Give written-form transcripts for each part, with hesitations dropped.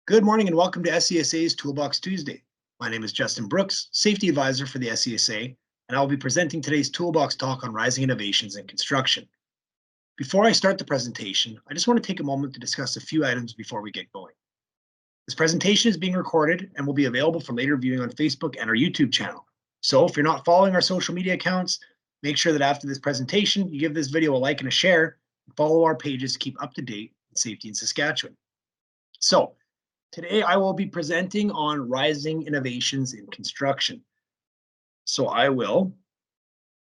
Good morning and welcome to SCSA's Toolbox Tuesday. My name is Justin Brooks, Safety Advisor for the SCSA, and I will be presenting today's Toolbox talk on rising innovations in construction. Before I start the presentation, I just want to take a moment to discuss a few items before we get going. This presentation is being recorded and will be available for later viewing on Facebook and our YouTube channel. So if you're not following our social media accounts, make sure that after this presentation, you give this video a like and a share, and follow our pages to keep up to date with safety in Saskatchewan. So, today, I will be presenting on rising innovations in construction. So I will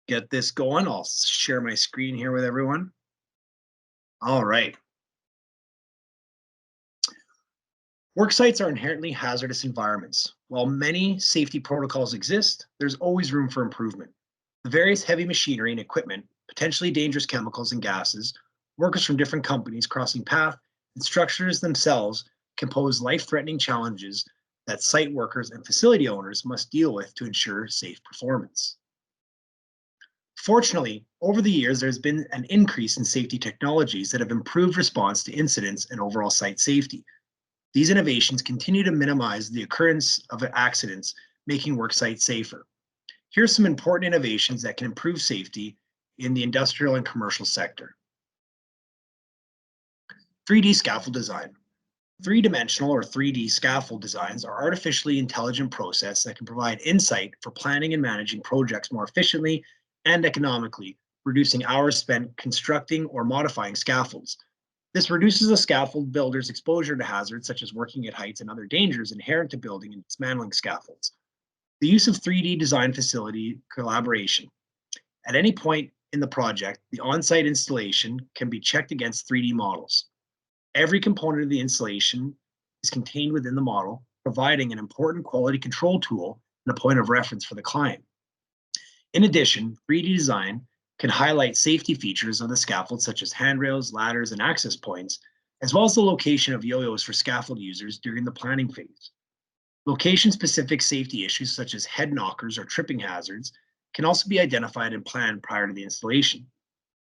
get this going. I'll share my screen here with everyone. All right. Work sites are inherently hazardous environments. While many safety protocols exist, there's always room for improvement. The various heavy machinery and equipment, potentially dangerous chemicals and gases, workers from different companies crossing paths, and structures themselves can pose life-threatening challenges that site workers and facility owners must deal with to ensure safe performance. Fortunately, over the years, there's been an increase in safety technologies that have improved response to incidents and overall site safety. These innovations continue to minimize the occurrence of accidents, making work sites safer. Here's some important innovations that can improve safety in the industrial and commercial sector. 3D scaffold design. Three-dimensional or 3D scaffold designs are artificially intelligent processes that can provide insight for planning and managing projects more efficiently and economically, reducing hours spent constructing or modifying scaffolds. This reduces a scaffold builder's exposure to hazards such as working at heights and other dangers inherent to building and dismantling scaffolds. The use of 3D design facility collaboration. At any point in the project, the on-site installation can be checked against 3D models. Every component of the installation is contained within the model, providing an important quality control tool and a point of reference for the client. In addition, 3D design can highlight safety features of the scaffold such as handrails, ladders, and access points, as well as the location of yo-yos for scaffold users during the planning phase. Location-specific safety issues such as head knockers or tripping hazards can also be identified and planned prior to the installation.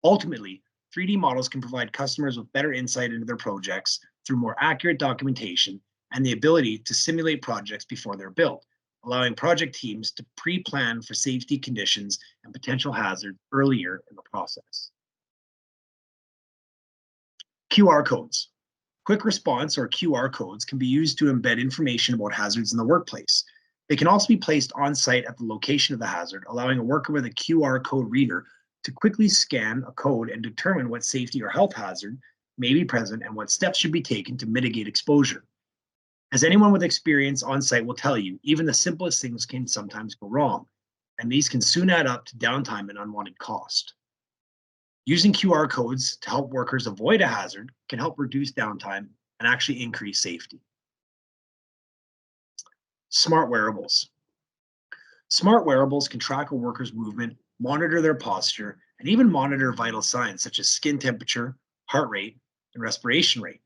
Ultimately, 3D models can provide customers with better insight into their projects through more accurate documentation and the ability to simulate projects before they're built, allowing project teams to pre-plan for safety conditions and potential hazards earlier in the process. QR codes. Quick response or QR codes can be used to embed information about hazards in the workplace. They can also be placed on site at the location of the hazard, allowing a worker with a QR code reader to quickly scan a code and determine what safety or health hazard may be present and what steps should be taken to mitigate exposure. As anyone with experience on site will tell you, even the simplest things can sometimes go wrong, and these can soon add up to downtime and unwanted cost. Using QR codes to help workers avoid a hazard can help reduce downtime and actually increase safety. Smart wearables. Smart wearables can track a worker's movement, monitor their posture, and even monitor vital signs such as skin temperature, heart rate, and respiration rate.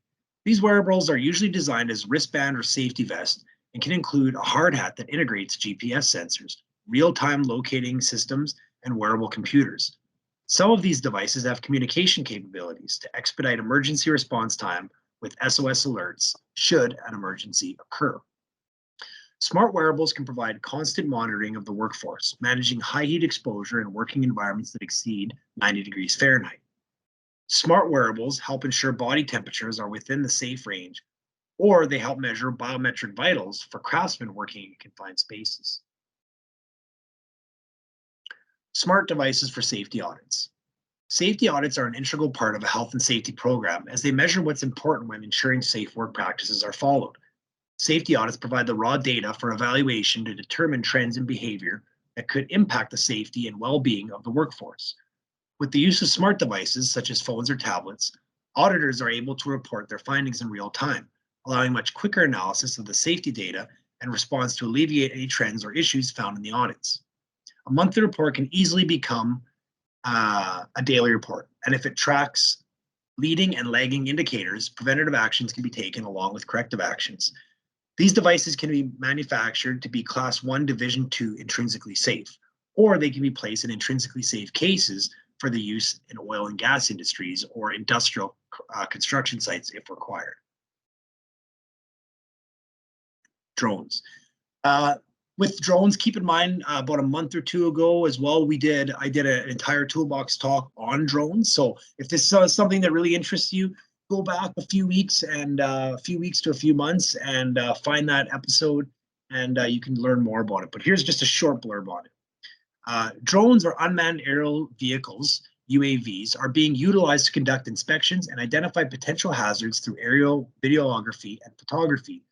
These wearables are usually designed as wristband or safety vest and can include a hard hat that integrates GPS sensors, real-time locating systems, and wearable computers. Some of these devices have communication capabilities to expedite emergency response time with SOS alerts should an emergency occur. Smart wearables can provide constant monitoring of the workforce, managing high heat exposure in working environments that exceed 90 degrees Fahrenheit. Smart wearables help ensure body temperatures are within the safe range, or they help measure biometric vitals for craftsmen working in confined spaces. Smart devices for safety audits. Safety audits are an integral part of a health and safety program as they measure what's important when ensuring safe work practices are followed. Safety audits provide the raw data for evaluation to determine trends in behavior that could impact the safety and well-being of the workforce. With the use of smart devices, such as phones or tablets, auditors are able to report their findings in real time, allowing much quicker analysis of the safety data and response to alleviate any trends or issues found in the audits. A monthly report can easily become a daily report, and if it tracks leading and lagging indicators, preventative actions can be taken along with corrective actions. These devices can be manufactured to be Class 1 Division 2 intrinsically safe, or they can be placed in intrinsically safe cases for the use in oil and gas industries or industrial construction sites if required. Drones. With drones, keep in mind about a month or two ago as well, I did an entire toolbox talk on drones. So if this is something that really interests you, go back a few weeks to a few months and find that episode, and you can learn more about it. But here's just a short blurb on it. Drones or unmanned aerial vehicles, UAVs, are being utilized to conduct inspections and identify potential hazards through aerial videography and photography,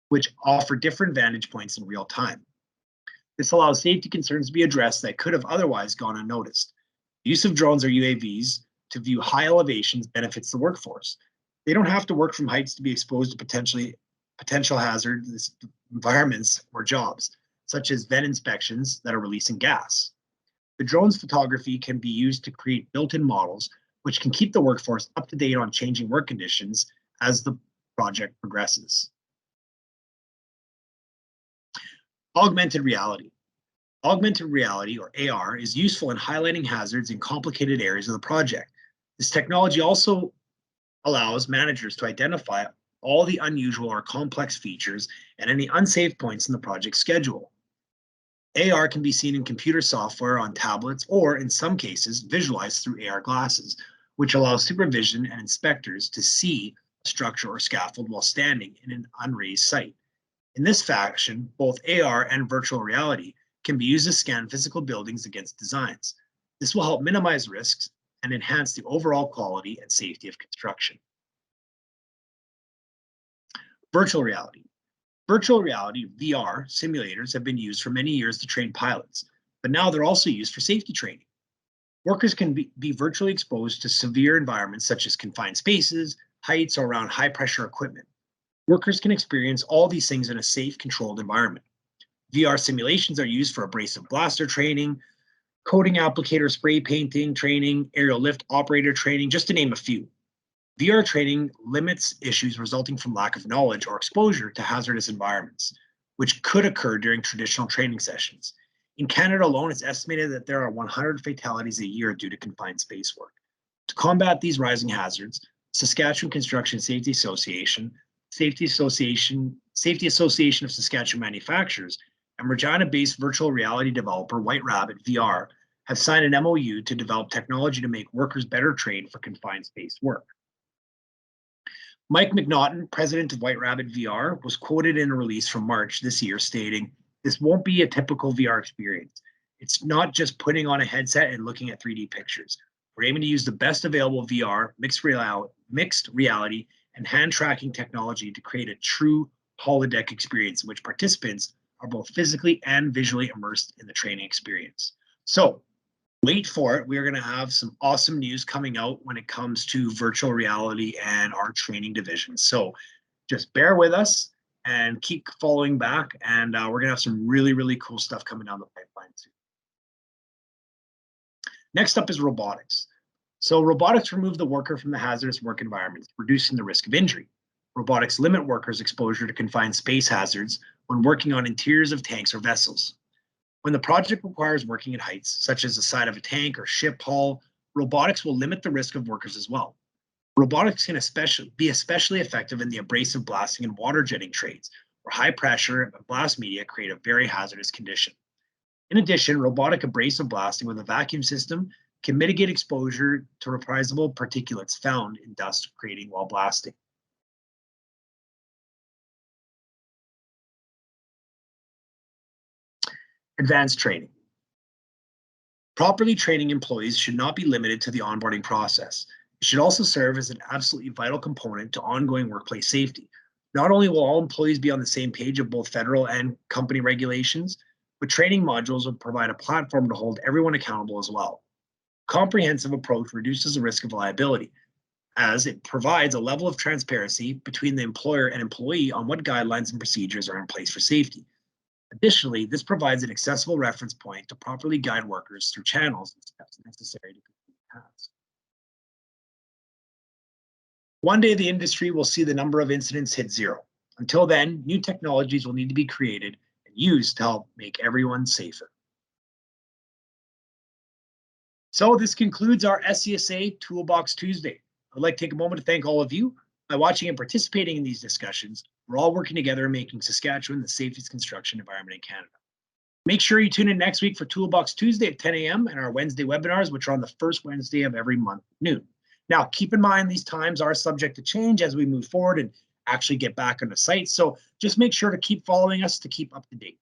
which offer different vantage points in real time. This allows safety concerns to be addressed that could have otherwise gone unnoticed. The use of drones or UAVs to view high elevations benefits the workforce. They don't have to work from heights to be exposed to potential hazardous environments or jobs, such as vent inspections that are releasing gas. The drone's photography can be used to create built-in models, which can keep the workforce up to date on changing work conditions as the project progresses. Augmented reality. Augmented reality, or AR, is useful in highlighting hazards in complicated areas of the project. This technology also allows managers to identify all the unusual or complex features and any unsafe points in the project schedule. AR can be seen in computer software on tablets or, in some cases, visualized through AR glasses, which allows supervision and inspectors to see a structure or scaffold while standing in an unraised site. In this fashion, both AR and virtual reality can be used to scan physical buildings against designs. This will help minimize risks and enhance the overall quality and safety of construction. Virtual reality. Virtual reality, VR, simulators have been used for many years to train pilots, but now they're also used for safety training. Workers can be virtually exposed to severe environments such as confined spaces, heights, or around high-pressure equipment. Workers can experience all these things in a safe, controlled environment. VR simulations are used for abrasive blaster training, coating applicator spray painting training, aerial lift operator training, just to name a few. VR training limits issues resulting from lack of knowledge or exposure to hazardous environments, which could occur during traditional training sessions. In Canada alone, it's estimated that there are 100 fatalities a year due to confined space work. To combat these rising hazards, Saskatchewan Construction Safety Association, Safety Association of Saskatchewan Manufacturers, and Regina-based virtual reality developer White Rabbit VR have signed an MOU to develop technology to make workers better trained for confined space work. Mike McNaughton, president of White Rabbit VR, was quoted in a release from March this year stating, "This won't be a typical VR experience. It's not just putting on a headset and looking at 3D pictures. We're aiming to use the best available VR, mixed reality, and hand tracking technology to create a true holodeck experience in which participants are both physically and visually immersed in the training experience." So wait for it. We're going to have some awesome news coming out when it comes to virtual reality and our training division. So just bear with us and keep following back. And we're going to have some really, really cool stuff coming down the pipeline too. Next up is robotics. So robotics remove the worker from the hazardous work environments, reducing the risk of injury. Robotics limit workers' exposure to confined space hazards when working on interiors of tanks or vessels. When the project requires working at heights, such as the side of a tank or ship hull, robotics will limit the risk of workers as well. Robotics can be especially effective in the abrasive blasting and water jetting trades, where high pressure and blast media create a very hazardous condition. In addition, robotic abrasive blasting with a vacuum system can mitigate exposure to reprisable particulates found in dust creating while blasting. Advanced training. Properly training employees should not be limited to the onboarding process. It should also serve as an absolutely vital component to ongoing workplace safety. Not only will all employees be on the same page of both federal and company regulations, but training modules will provide a platform to hold everyone accountable as well. A comprehensive approach reduces the risk of liability, as it provides a level of transparency between the employer and employee on what guidelines and procedures are in place for safety. Additionally, this provides an accessible reference point to properly guide workers through channels and steps necessary to complete tasks. One day, the industry will see the number of incidents hit zero. Until then, new technologies will need to be created and used to help make everyone safer. So this concludes our SCSA Toolbox Tuesday. I'd like to take a moment to thank all of you by watching and participating in these discussions. We're all working together and making Saskatchewan the safest construction environment in Canada. Make sure you tune in next week for Toolbox Tuesday at 10 a.m. and our Wednesday webinars, which are on the first Wednesday of every month at noon. Now, keep in mind these times are subject to change as we move forward and actually get back on the site. So just make sure to keep following us to keep up to date.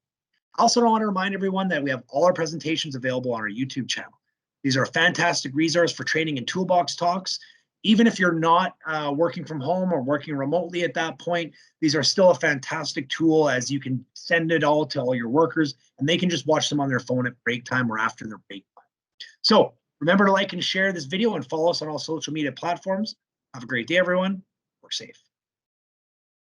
I also want to remind everyone that we have all our presentations available on our YouTube channel. These are a fantastic resource for training and toolbox talks. Even if you're not working from home or working remotely at that point, these are still a fantastic tool as you can send it all to all your workers and they can just watch them on their phone at break time or after their break time. So remember to like and share this video and follow us on all social media platforms. Have a great day, everyone. We're safe.